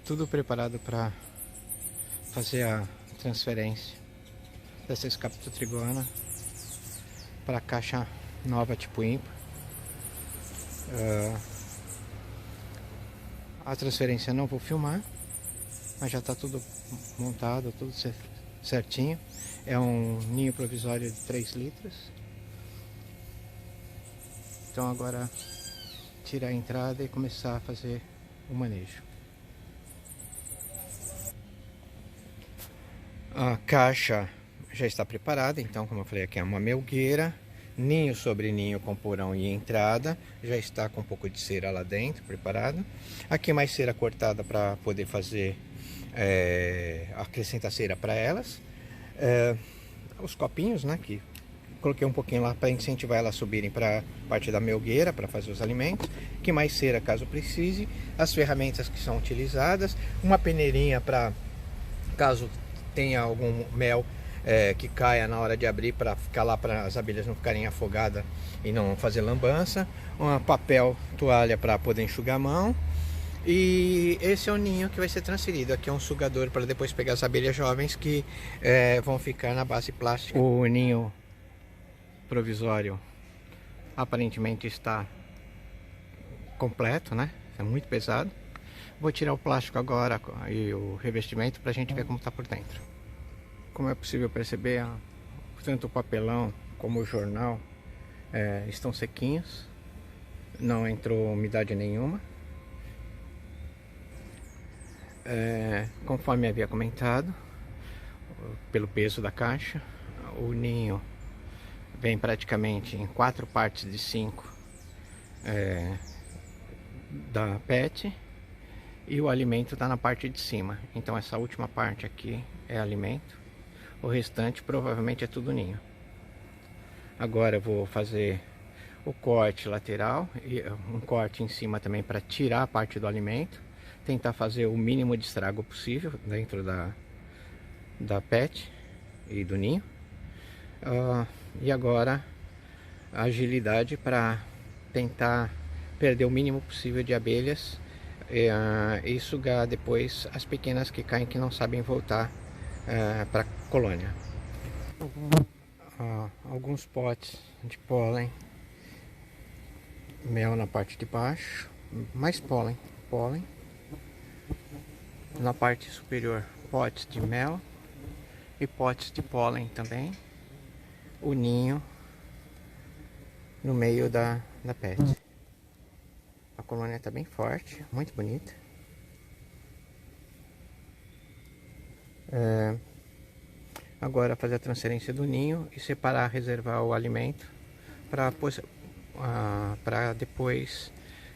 Tudo preparado para fazer a transferência dessa escapto trigona para a caixa nova tipo ímpar. A transferência não vou filmar, mas já está tudo montado, tudo certinho. É um ninho provisório de 3 litros. Então agora tirar a entrada e começar a fazer o manejo. A caixa já está preparada, então, como eu falei, aqui é uma melgueira, ninho sobre ninho com porão e entrada, já está com um pouco de cera lá dentro, preparado. Aqui mais cera cortada para poder fazer, acrescentar cera para elas. Os copinhos, né, que coloquei um pouquinho lá para incentivar elas a subirem para a parte da melgueira, para fazer os alimentos. Que mais cera caso precise, as ferramentas que são utilizadas, uma peneirinha para caso tenha algum mel que caia na hora de abrir, para ficar lá, para as abelhas não ficarem afogadas e não fazer lambança, um papel toalha para poder enxugar a mão. E esse é o ninho que vai ser transferido. Aqui é um sugador para depois pegar as abelhas jovens que vão ficar na base plástica. O ninho provisório aparentemente está completo, né? É muito pesado. Vou tirar o plástico agora e o revestimento para a gente ver como está por dentro. Como é possível perceber, tanto o papelão como o jornal estão sequinhos, não entrou umidade nenhuma. Conforme havia comentado, pelo peso da caixa, o ninho vem praticamente em 4 partes de 5 da PET. E o alimento está na parte de cima. Então essa última parte aqui é alimento. O restante provavelmente é tudo ninho. Agora eu vou fazer o corte lateral e um corte em cima também para tirar a parte do alimento. Tentar fazer o mínimo de estrago possível dentro da PET e do ninho. E agora a agilidade para tentar perder o mínimo possível de abelhas e sugar depois as pequenas que caem, que não sabem voltar para a colônia. Alguns potes de pólen, mel na parte de baixo, mais pólen, na parte superior potes de mel e potes de pólen também. O ninho no meio da PET. A colônia está bem forte, muito bonita. Agora fazer a transferência do ninho e separar, reservar o alimento para depois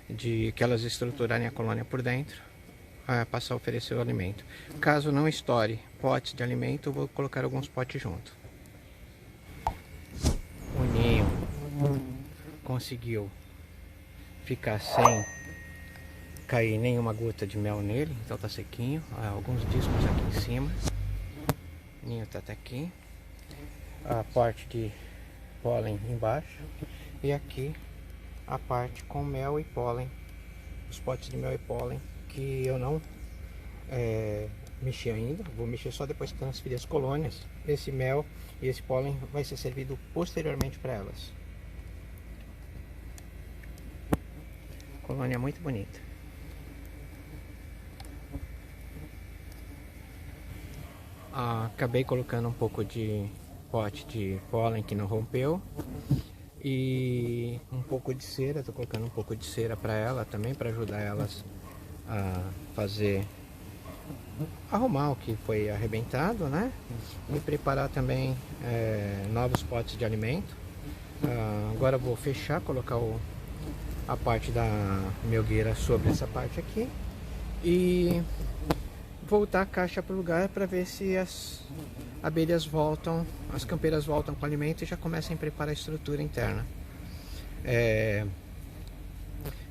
de que elas estruturarem a colônia por dentro, passar a oferecer o alimento. Caso não estoure potes de alimento, eu vou colocar alguns potes junto. O ninho conseguiu ficar sem cair nenhuma gota de mel nele, então tá sequinho. Alguns discos aqui em cima. O ninho tá até aqui. A parte de pólen embaixo. E aqui a parte com mel e pólen. Os potes de mel e pólen que eu não mexi ainda. Vou mexer só depois que transferir as colônias. Esse mel e esse pólen vai ser servido posteriormente para elas. Colônia muito bonita. Acabei colocando um pouco de pote de pólen que não rompeu e um pouco de cera. Estou colocando um pouco de cera para ela também, para ajudar elas a arrumar o que foi arrebentado, né? E preparar também novos potes de alimento. Agora vou fechar, colocar a parte da melgueira sobre essa parte aqui e voltar a caixa para o lugar para ver se as abelhas voltam, as campeiras voltam com o alimento e já começam a preparar a estrutura interna.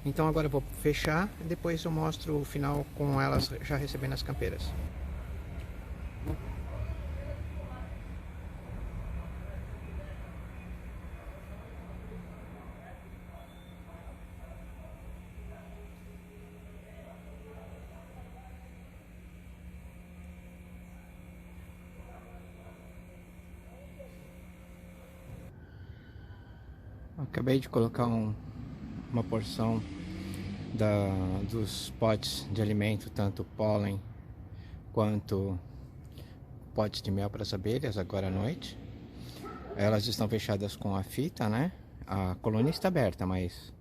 Então agora eu vou fechar e depois eu mostro o final com elas já recebendo as campeiras. Acabei de colocar uma porção dos potes de alimento, tanto pólen quanto potes de mel para as abelhas agora à noite. Elas estão fechadas com a fita, né? A colônia está aberta, mas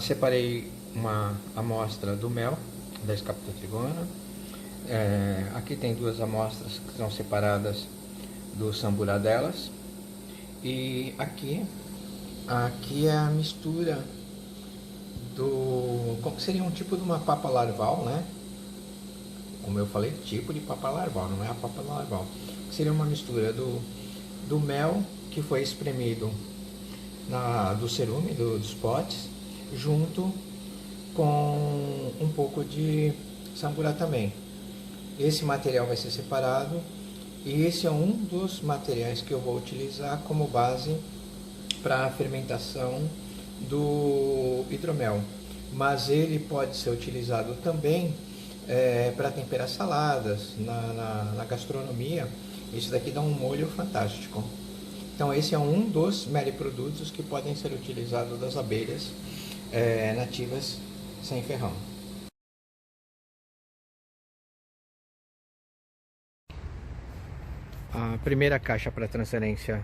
separei uma amostra do mel da Escapta trigona. Aqui tem duas amostras que são separadas do samburá delas. E aqui é a mistura como seria um tipo de uma papa larval, né? Como eu falei, tipo de papa larval, não é a papa larval. Seria uma mistura do mel que foi espremido do cerume dos potes, junto com um pouco de samburá também. Esse material vai ser separado e esse é um dos materiais que eu vou utilizar como base para a fermentação do hidromel. Mas ele pode ser utilizado também para temperar saladas, na gastronomia. Isso daqui dá um molho fantástico. Então esse é um dos meliprodutos que podem ser utilizados das abelhas nativas sem ferrão. A primeira caixa para transferência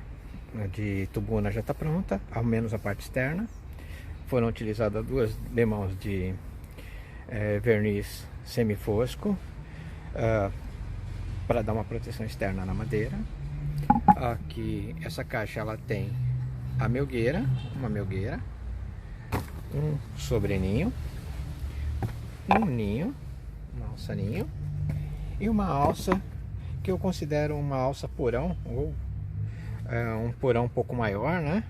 de tubuna já está pronta, ao menos a parte externa. Foram utilizadas 2 demãos de verniz semifosco para dar uma proteção externa na madeira. Aqui essa caixa ela tem uma melgueira, um sobreninho, um ninho, uma alça ninho e uma alça que eu considero uma alça porão, ou um porão um pouco maior, né?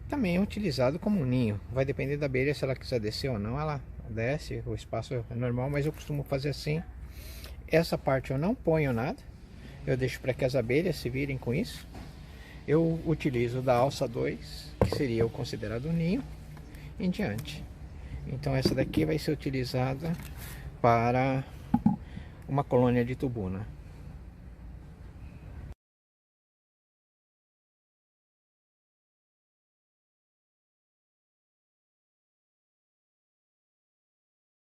Também é utilizado como um ninho. Vai depender da abelha, se ela quiser descer ou não, ela desce, o espaço é normal, mas eu costumo fazer assim. Essa parte eu não ponho nada, eu deixo para que as abelhas se virem com isso. Eu utilizo da alça 2, que seria o considerado um ninho, em diante. Então essa daqui vai ser utilizada para uma colônia de tubuna.